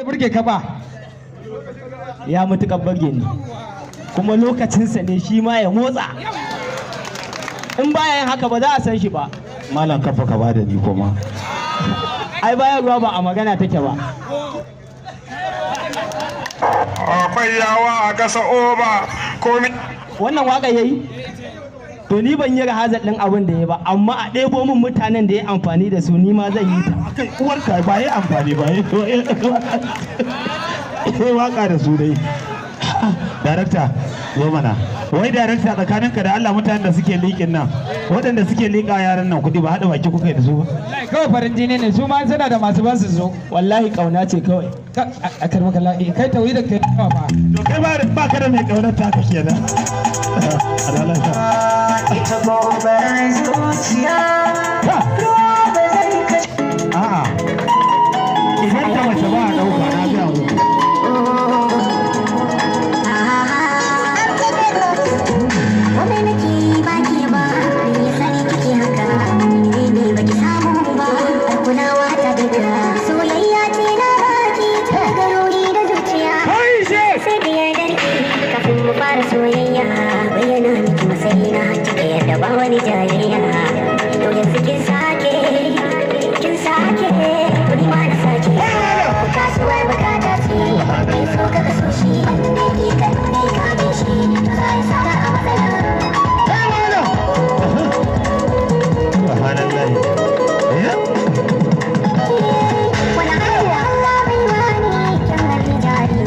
burge ka ba ya mutuƙar burge ni kuma lokacinsa ne shi ma ya motsa in bayan haka ba za a san shi ba. Malam kafa ka bada ni kuma ai bayan ruwa ba a magana take ba. akwai yawa a gasa oba komi Wannan waka yayi to ni ban yi rahazar din abin da ya ba amma a ɗebo min mutanen da ya amfani da su ni ma zan yi ta. kai uwarka ba yi amfani ba yi waka da su dai. Darakta zo mana wai darakta tsakaninka da Allah mutanen da suke liƙin nan waɗanda suke liƙa yaran nan kuɗi ba haɗa baki kuka yi da su ba. Kawai farin jini ne su ma suna da masu ban su zo. Wallahi kauna ce kawai. A karɓar kalla kai tawi da kai ba. To kai ba ka da mai ƙaunar ta ka kenan. Ita gobarar zuciya ruwa ba zai kashe. A'a idan ta mace ba a ɗauka na biya muku. Wani nake baki ba, me yasa ne kike haka? Ne baki samu ba, har kulawa ta duka. Soyayya ce na baki ta garuri da zuciya. Sai da yardar ki kafin mu fara soyayya. Bayyana miki masayina kika yarda ba wani jayayya. To yanzu kin sake, kuɗi ma na sake. Kasuwar bukata ce, kai so ka kaso shi. Ne ki kan ne kame shi, sai saka a matsala. Subhanallahi. Wani Allah bai wani kyan hali jari.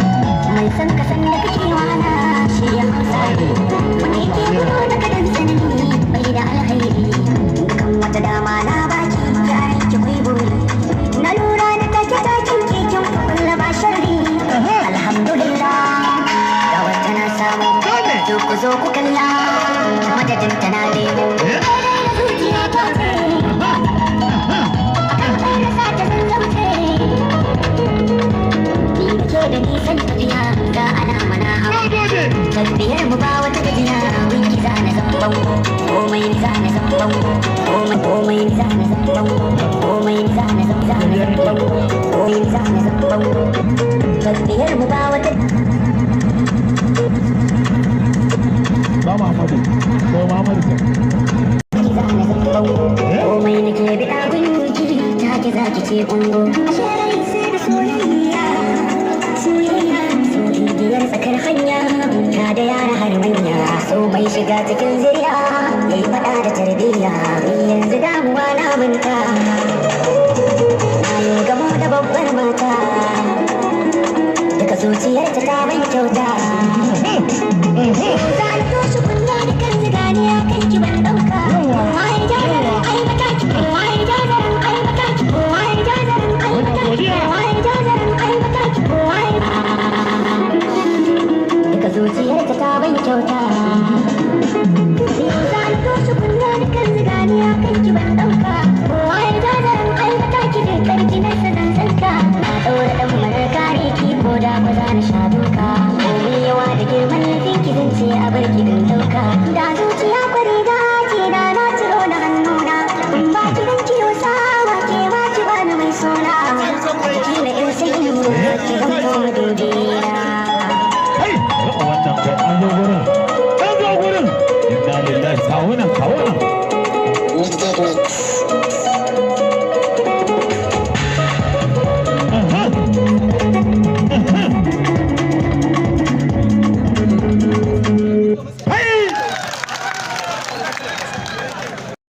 Mai san ka san da kake wana shi ya hausari. Wani ke gudu da kadan sanani bai da alhairi. Dukan wata dama na baki jari ki kwai buri. Na lura da take takin keken kulla ba sharri. Alhamdulillah ga wata na samu. To ku zo ku kalla madadin ta na nemo. Zuciya ta ce. Da nisan tafiya ga alama na hau tafiyar mu ba wata gajiya wiki za na zamban komai ni za na zamban komai ni za na zamban komai ni za na zamban komai ni za na zamban tafiyar mu ba wata Ba Muhammadu ko Muhammadu ka. komai nake bida gunki ta ki za ki ce ungo sai da soyayya soyayyar tsakar hanya ta da yara har manya so mai shiga cikin zuriya ya yi faɗa da tarbiyya yanzu damuwa na manta na yi gamo da babbar mata daga zuciyarta ta ban kyauta za a toshe kunya da kan zigani a kan ki ban ɗauka kowa ya jazarin aibata ki kowa ya jazarin aibata ki kowa ya jazarin aibata ki kowa ya jazarin aibata ki kowa ya daga zuciyarta ta ban kyauta za a toshe kunya da kan zigani a kan ki ban ɗauka kowa ya jazarin aibata ki da karki na sanan sanka na ɗaura ɗan marar kare ki ko da ba za na sha duka komai yawa da girman laifin ki zan ce a bar ki din dauka da zuciya kwari da ce da na ciro da hannuna in ba ki dan kiyo sawa ke ma ki ba ni mai sona ki na in sai ni mu ki zan koma dodina Wannan kai an zo gurin. Inna lillahi kawo nan kawo